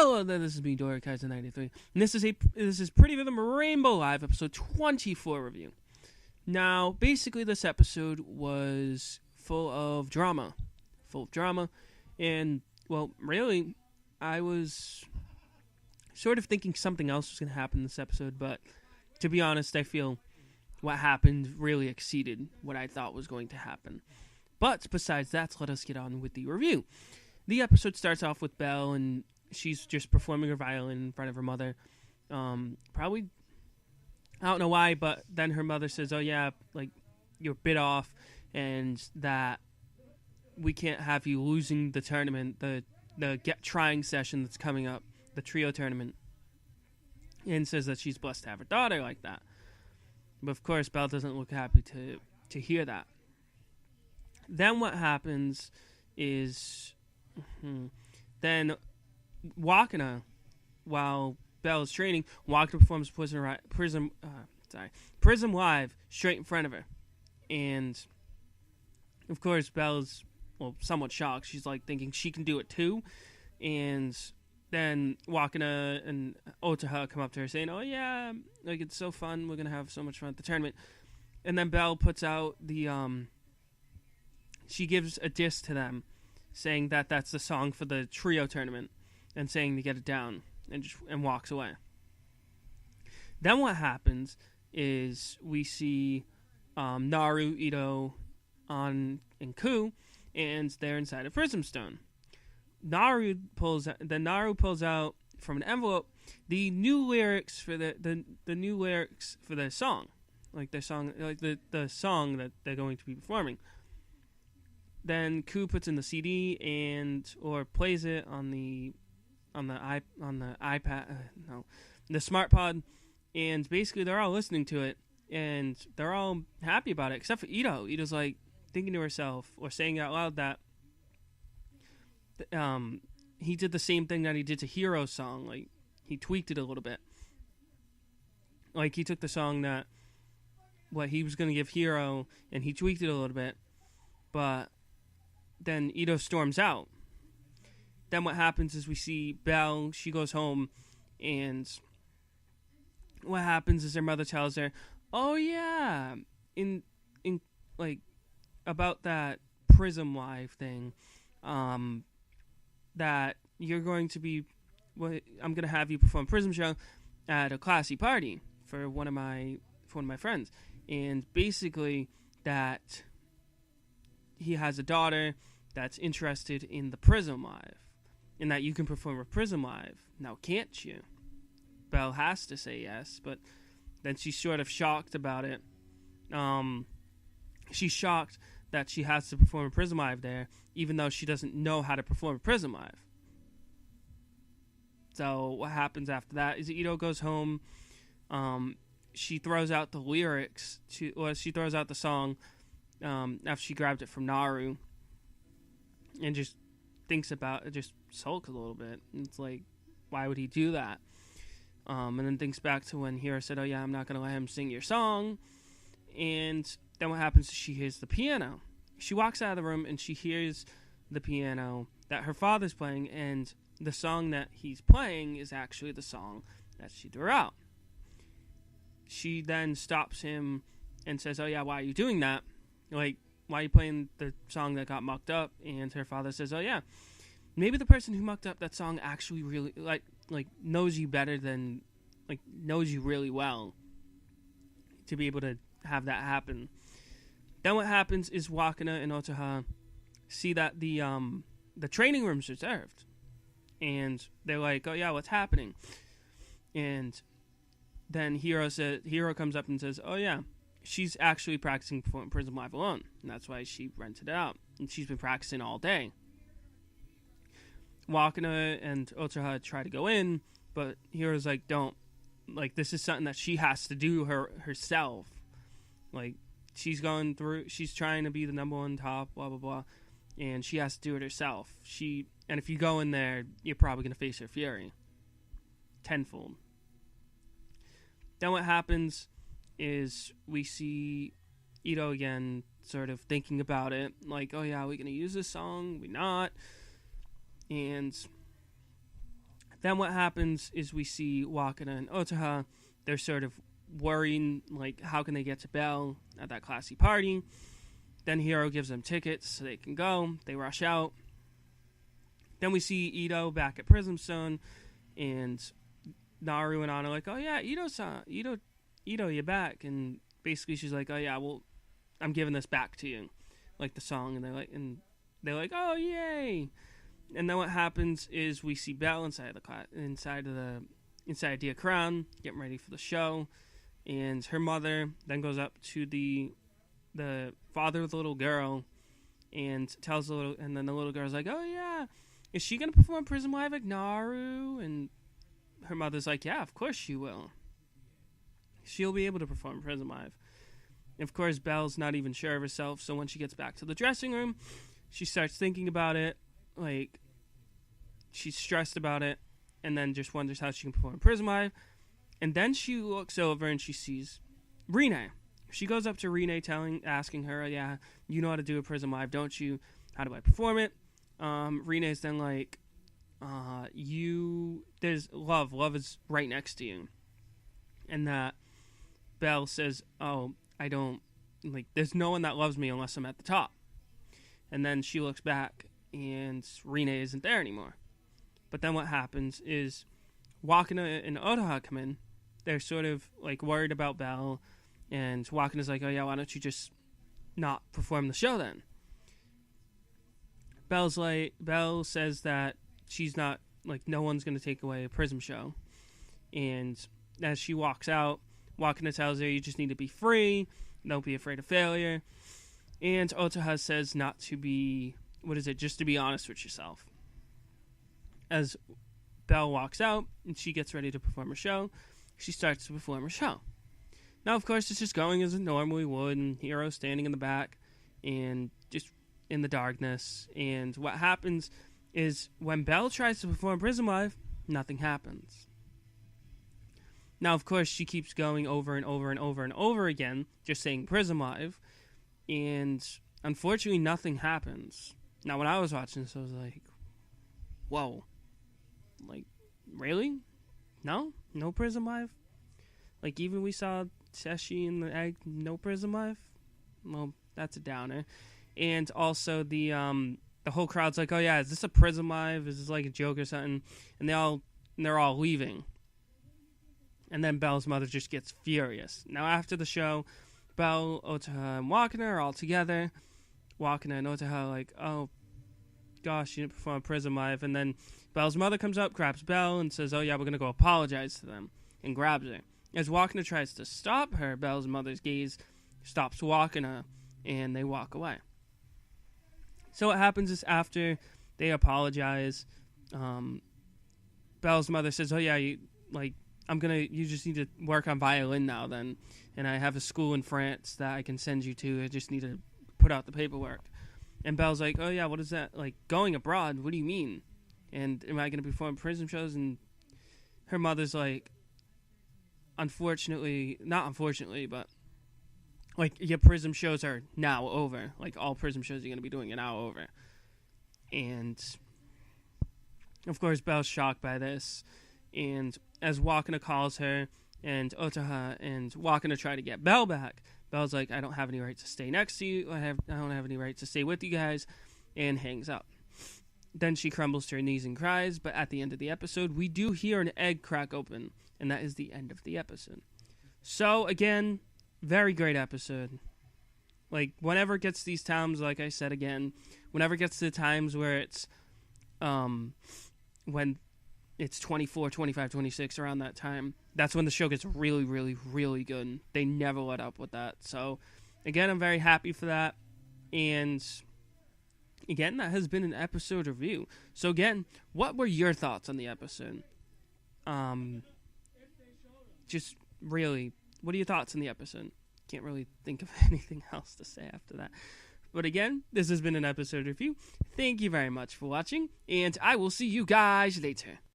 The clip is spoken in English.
Hello there, this is me, Dora Kaiser 93, and this is Pretty Rhythm Rainbow Live, episode 24 review. Now, basically, this episode was full of drama, and, well, really, I was sort of thinking something else was going to happen in this episode, but to be honest, I feel what happened really exceeded what I thought was going to happen. But besides that, let us get on with the review. The episode starts off with Belle, and she's just performing her violin in front of her mother. Probably, I don't know why, but then her mother says, oh yeah, like, you're a bit off, and that we can't have you losing the tournament, the Get Trying session that's coming up, the trio tournament, and says that she's blessed to have her daughter like that. But of course, Belle doesn't look happy to hear that. Then what happens is, then Wakana, while Belle is training, Wakana performs Prism Live straight in front of her. And, of course, Belle's, somewhat shocked. She's, thinking she can do it, too. And then Wakana and Otaha come up to her saying, oh, yeah, it's so fun. We're going to have so much fun at the tournament. And then Belle puts out she gives a diss to them, saying that that's the song for the trio tournament, and saying to get it down, and walks away. Then what happens is we see Naru, Ito, and Ku, and they're inside a Prism Stone. Naru pulls out from an envelope the new lyrics for the new lyrics for the song, the song that they're going to be performing. Then Ku puts in the CD or plays it on the iPad, the SmartPod, and basically they're all listening to it, and they're all happy about it, except for Ito. Ito's thinking to herself, or saying out loud that he did the same thing that he did to Hero's song. He tweaked it a little bit. He took the song that what he was going to give Hero, and he tweaked it a little bit, but then Ito storms out. Then what happens is we see Belle, she goes home, and what happens is her mother tells her, oh yeah, about that Prism Live thing, that you're going to be, I'm going to have you perform Prism Show at a classy party for one of my friends. And basically that he has a daughter that's interested in the Prism Live, and that you can perform a Prism Live. Now, can't you? Belle has to say yes, but then she's sort of shocked about it. She's shocked that she has to perform a Prism Live there, even though she doesn't know how to perform a Prism Live. So what happens after that is Ito goes home. She throws out the lyrics she throws out the song after she grabbed it from Naru, and just thinks about it, just sulks a little bit. It's why would he do that? And then thinks back to when Hiro said, oh yeah, I'm not going to let him sing your song. And then what happens is she hears the piano. She walks out of the room and she hears the piano that her father's playing, and the song that he's playing is actually the song that she threw out. She then stops him and says, oh yeah, why are you doing that? Why are you playing the song that got mucked up? And her father says, oh yeah, maybe the person who mucked up that song actually really knows you better than knows you really well to be able to have that happen. Then what happens is Wakana and Otaha see that the training room's reserved, and they're like, oh yeah, what's happening? And then Hiro comes up and says, oh yeah, she's actually practicing performing Prism Live alone, and that's why she rented it out, and she's been practicing all day. Wakana and Otaha try to go in, but Hiro's don't. This is something that she has to do herself. She's trying to be the number one top, blah, blah, blah, and she has to do it herself. And if you go in there, you're probably going to face her fury. Tenfold. Then what happens is we see Ito again sort of thinking about it, oh yeah, are we going to use this song? We not? And Then what happens is we see Wakana and Otaha. They're sort of worrying, like, how can they get to Belle at that classy party? Then Hiro gives them tickets so they can go. They rush out. Then we see Ito back at Prismstone, and Naru and Anna are like, oh yeah, Ito, you're back. And basically she's like, oh yeah, well, I'm giving this back to you, like the song. And they're like, oh yay. And then what happens is we see Belle inside Dia Crown, getting ready for the show, and her mother then goes up to the father of the little girl and then the little girl's like, oh yeah, is she gonna perform Prism Live like Naru? And her mother's like, yeah, of course she will. She'll be able to perform Prism Live. And of course, Belle's not even sure of herself, so when she gets back to the dressing room, she starts thinking about it, like, she's stressed about it, and then just wonders how she can perform Prism Live. And then she looks over and she sees Rene. She goes up to Rene, asking her, yeah, you know how to do a Prism Live, don't you? How do I perform it? Rene's then like, there's love. Love is right next to you. And that Belle says, oh, I don't, like, there's no one that loves me unless I'm at the top. And then she looks back, and Rene isn't there anymore. But then what happens is Wakana and Otaha come in. They're sort of, like, worried about Belle, and Wakana's like, oh yeah, why don't you just not perform the show then? Belle says that she's not, like, no one's going to take away a Prism show. And as she walks out, Wakana tells her, you just need to be free, don't be afraid of failure. And Otaha says not to be, just to be honest with yourself. As Belle walks out and she gets ready to perform her show, she starts to perform her show. Now, of course, it's just going as it normally would, and Hiro's standing in the back and just in the darkness. And what happens is when Belle tries to perform Prism Live, nothing happens. Now, of course, she keeps going over and over and over and over again, just saying Prism Live, and unfortunately, nothing happens. Now, when I was watching this, I was like, whoa. Like, really? No Prism Live? Like, even we saw Seshi and the Egg, no Prism Live? Well, that's a downer. And also, the whole crowd's like, oh yeah, is this a Prism Live? Is this like a joke or something? And they're all leaving. And then Belle's mother just gets furious. Now, after the show, Belle, Otaha, and Wakana are all together. Wakana and Otaha are like, oh gosh, you didn't perform Prism Live. And then Belle's mother comes up, grabs Belle, and says, oh yeah, we're going to go apologize to them, and grabs her. As Wakana tries to stop her, Belle's mother's gaze stops Wakana, and they walk away. So what happens is after they apologize, Belle's mother says, oh yeah, you just need to work on violin now then, and I have a school in France that I can send you to. I just need to put out the paperwork. And Belle's like, oh yeah, what is that? Like, going abroad? What do you mean? And am I going to perform Prism shows? And her mother's like, not unfortunately, but like, your Prism shows are now over. Like, all Prism shows you're going to be doing are now over. And of course, Belle's shocked by this. And as Wakana calls her, and Otaha and Wakana try to get Belle back, Belle's like, I don't have any right to stay next to you. I don't have any right to stay with you guys, and hangs up. Then she crumbles to her knees and cries, but at the end of the episode, we do hear an egg crack open, and that is the end of the episode. So, again, very great episode. Like, whenever it gets to these times, like I said again, whenever it gets to the times where it's, when it's 24, 25, 26, around that time, that's when the show gets really, really, really good. They never let up with that. So, again, I'm very happy for that. And again, that has been an episode review. So, again, what were your thoughts on the episode? Just really, what are your thoughts on the episode? Can't really think of anything else to say after that. But again, this has been an episode review. Thank you very much for watching, and I will see you guys later.